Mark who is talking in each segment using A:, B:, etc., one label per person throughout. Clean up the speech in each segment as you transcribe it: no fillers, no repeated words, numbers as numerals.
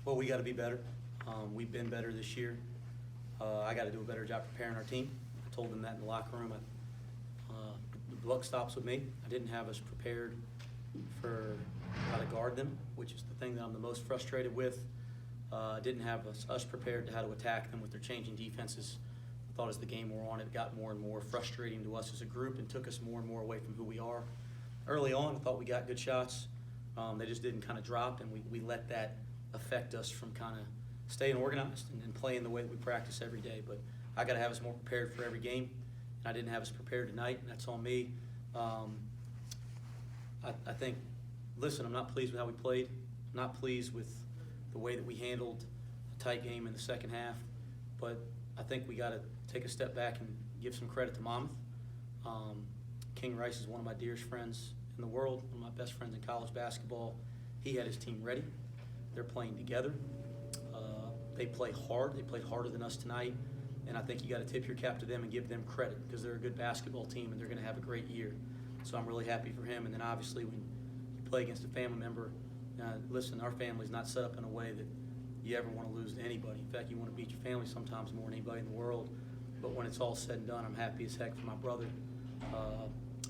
A: Well, we got to be better. We've been better this year. I got to do a better job preparing our team. I told them that in the locker room. The buck stops with me. I didn't have us prepared for how to guard them, which is the thing that I'm the most frustrated with. Didn't have us prepared to how to attack them with their changing defenses. I thought as the game wore on, it got more and more frustrating to us as a group and took us more and more away from who we are. Early on, I thought we got good shots. They just didn't kind of drop, and we let that affect us from kind of staying organized and playing the way that we practice every day. But I got to have us more prepared for every game. And I didn't have us prepared tonight, and that's on me. I think, listen, I'm not pleased with how we played. I'm not pleased with the way that we handled a tight game in the second half. But I think we got to take a step back and give some credit to Monmouth. King Rice is one of my dearest friends in the world, one of my best friends in college basketball. He had his team ready. They're playing together. They play hard. They played harder than us tonight. And I think you got to tip your cap to them and give them credit because they're a good basketball team and they're going to have a great year. So I'm really happy for him. And then obviously when you play against a family member, listen, our family's not set up in a way that you ever want to lose to anybody. In fact, you want to beat your family sometimes more than anybody in the world. But when it's all said and done, I'm happy as heck for my brother.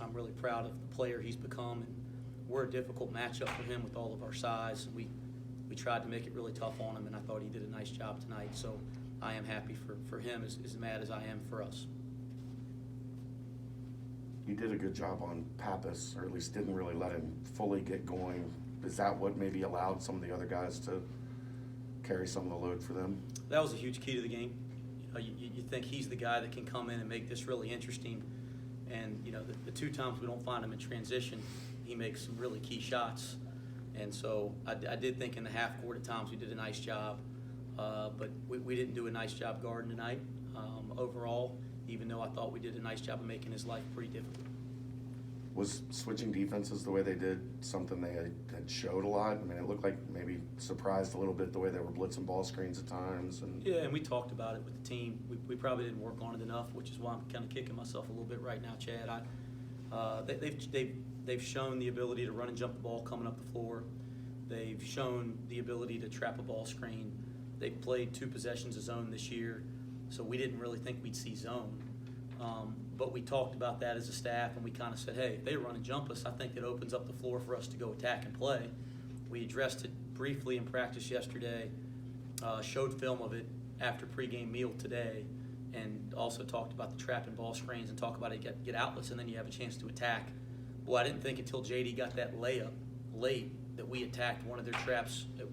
A: I'm really proud of the player he's become. And we're a difficult matchup for him with all of our size. We tried to make it really tough on him, and I thought he did a nice job tonight. So I am happy for him as mad as I am for us.
B: You did a good job on Pappas, or at least didn't really let him fully get going. Is that what maybe allowed some of the other guys to carry some of the load for them?
A: That was a huge key to the game. You think he's the guy that can come in and make this really interesting. And, the two times we don't find him in transition, he makes some really key shots. And so I did think in the half court at times we did a nice job. But we didn't do a nice job guarding tonight overall, even though I thought we did a nice job of making his life pretty difficult.
B: Was switching defenses the way they did something they had showed a lot? I mean, it looked like maybe surprised a little bit the way they were blitzing ball screens at times.
A: Yeah, and we talked about it with the team. We probably didn't work on it enough, which is why I'm kind of kicking myself a little bit right now, Chad. They've shown the ability to run and jump the ball coming up the floor. They've shown the ability to trap a ball screen. They've played 2 possessions of zone this year, so we didn't really think we'd see zone. But we talked about that as a staff, and we kind of said, hey, if they run and jump us, I think it opens up the floor for us to go attack and play. We addressed it briefly in practice yesterday, showed film of it after pregame meal today, and also talked about the trap and ball screens and talk about it get outlets, and then you have a chance to attack. Well, I didn't think until JD got that layup late that we attacked one of their traps at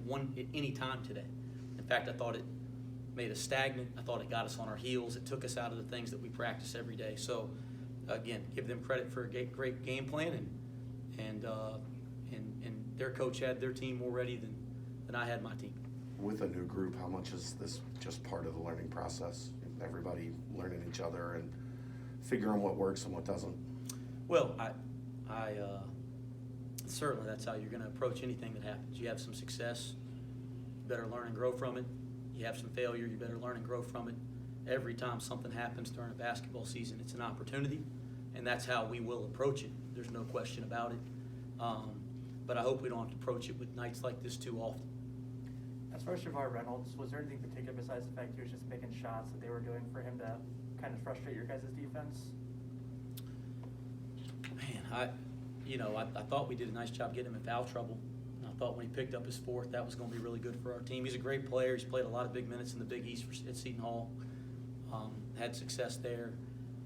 A: any time today. In fact, I thought it made us stagnant. I thought it got us on our heels. It took us out of the things that we practice every day. So, again, give them credit for a great game plan, and their coach had their team more ready than I had my team.
B: With a new group, how much is this just part of the learning process? Everybody learning each other and figuring what works and what doesn't?
A: Well, I certainly that's how you're going to approach anything that happens. You have some success, you better learn and grow from it. You have some failure, you better learn and grow from it. Every time something happens during a basketball season, it's an opportunity, and that's how we will approach it. There's no question about it. But I hope we don't have to approach it with nights like this too often.
C: As far as Shavar Reynolds, was there anything particular besides the fact he was just making shots that they were doing for him to kind of frustrate your guys' defense?
A: Man, I thought we did a nice job getting him in foul trouble. And I thought when he picked up his 4th, that was going to be really good for our team. He's a great player. He's played a lot of big minutes in the Big East at Seton Hall. Had success there.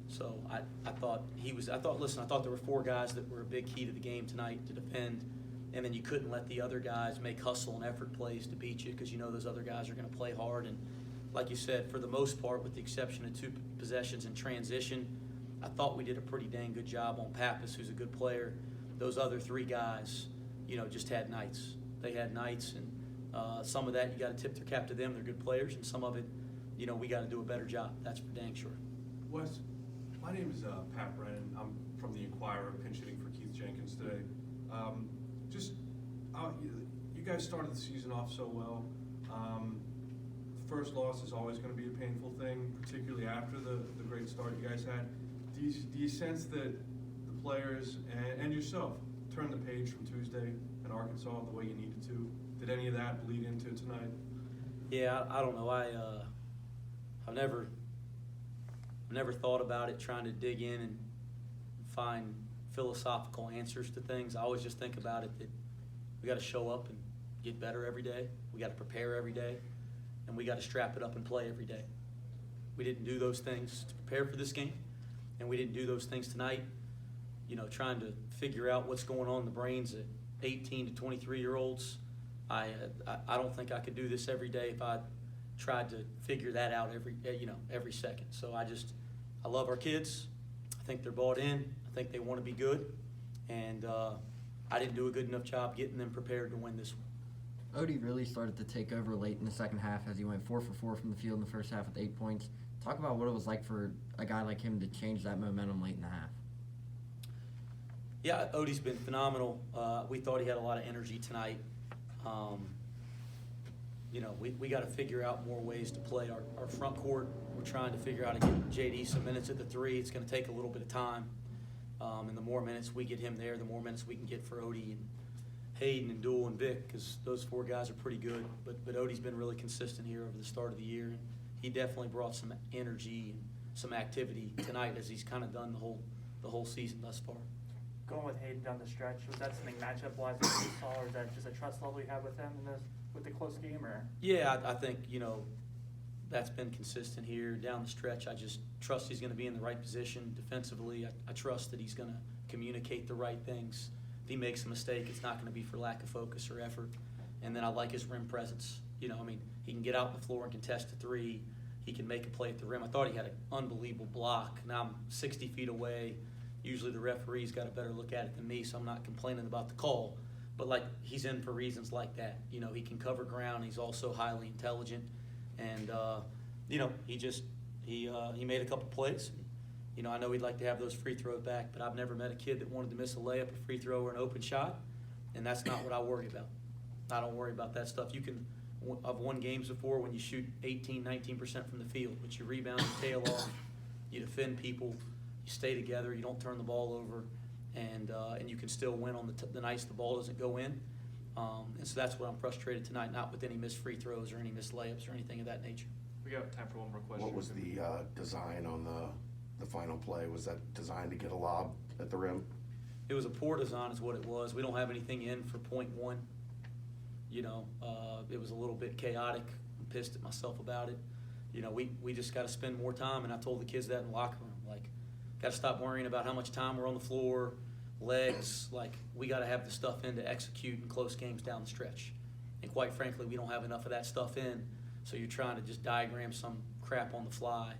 A: So I thought there were 4 guys that were a big key to the game tonight to defend. And then you couldn't let the other guys make hustle and effort plays to beat you because you know those other guys are going to play hard. And like you said, for the most part, with the exception of 2 possessions in transition, I thought we did a pretty dang good job on Pappas, who's a good player. Those other 3 guys, just had nights. They had nights, and some of that you got to tip their cap to them. They're good players, and some of it, we got to do a better job. That's for dang sure.
D: Wes, my name is Pat Brennan. I'm from the Inquirer, pinch hitting for Keith Jenkins today. You guys started the season off so well. First loss is always going to be a painful thing, particularly after the great start you guys had. Do you sense that the players and yourself turned the page from Tuesday in Arkansas the way you needed to? Did any of that bleed into tonight?
A: Yeah, I don't know. I've never thought about it, trying to dig in and find philosophical answers to things. I always just think about it that we got to show up and get better every day. We got to prepare every day, and we got to strap it up and play every day. We didn't do those things to prepare for this game, and we didn't do those things tonight. You know, trying to figure out what's going on in the brains of 18 to 23-year-olds. I don't think I could do this every day if I tried to figure that out every second. So I love our kids. I think they're bought in. I think they want to be good, and I didn't do a good enough job getting them prepared to win this one.
E: Odie really started to take over late in the second half as he went 4 for 4 from the field in the first half with 8 points. Talk about what it was like for a guy like him to change that momentum late in the half.
A: Yeah, Odie's been phenomenal. We thought he had a lot of energy tonight. You know, we got to figure out more ways to play our front court. We're trying to figure out how to get JD some minutes at the 3. It's going to take a little bit of time. And the more minutes we get him there, the more minutes we can get for Odie and Hayden and Duel and Vic, because those 4 guys are pretty good. But Odie's been really consistent here over the start of the year. And he definitely brought some energy and some activity tonight, as he's kind of done the whole season thus far.
C: Going with Hayden down the stretch, was that something matchup-wise that you saw, or is that just a trust level you have with him with the close game, or?
A: Yeah, I think, you know, that's been consistent here down the stretch. I just trust he's going to be in the right position defensively. I trust that he's going to communicate the right things. If he makes a mistake, it's not going to be for lack of focus or effort. And then I like his rim presence. You know, I mean, he can get out on the floor and contest a 3. He can make a play at the rim. I thought he had an unbelievable block. Now I'm 60 feet away. Usually the referee's got a better look at it than me, so I'm not complaining about the call. But, like, he's in for reasons like that. You know, he can cover ground. He's also highly intelligent. And, you know, he made a couple plays. You know, I know he'd like to have those free throws back, but I've never met a kid that wanted to miss a layup, a free throw, or an open shot. And that's not what I worry about. I don't worry about that stuff. I've won games before when you shoot 18, 19% from the field, but you rebound, you tail off, you defend people, you stay together, you don't turn the ball over, and you can still win on the nights the ball doesn't go in. And so that's what I'm frustrated tonight, not with any missed free throws or any missed layups or anything of that nature.
F: We got time for one more question.
B: What was the design on the final play? Was that designed to get a lob at the rim?
A: It was a poor design is what it was. We don't have anything in for .1. You know, it was a little bit chaotic. I'm pissed at myself about it. You know, we just got to spend more time, and I told the kids that in the locker room. Like, got to stop worrying about how much time we're on the floor, legs. Like, we got to have the stuff in to execute in close games down the stretch. And quite frankly, we don't have enough of that stuff in, so you're trying to just diagram some crap on the fly.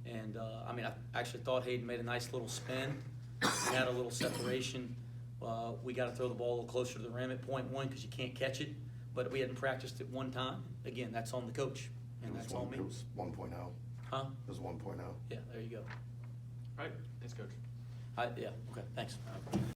A: And, I mean, I actually thought Hayden made a nice little spin. We had a little separation. We got to throw the ball a little closer to the rim at .1 because you can't catch it. But we hadn't practiced it one time. Again, that's on the coach, and that's on me.
B: It was 1.0.
A: Huh?
B: It was 1.0.
A: Yeah, there you go.
F: All right, thanks, Coach.
A: Yeah, okay, thanks.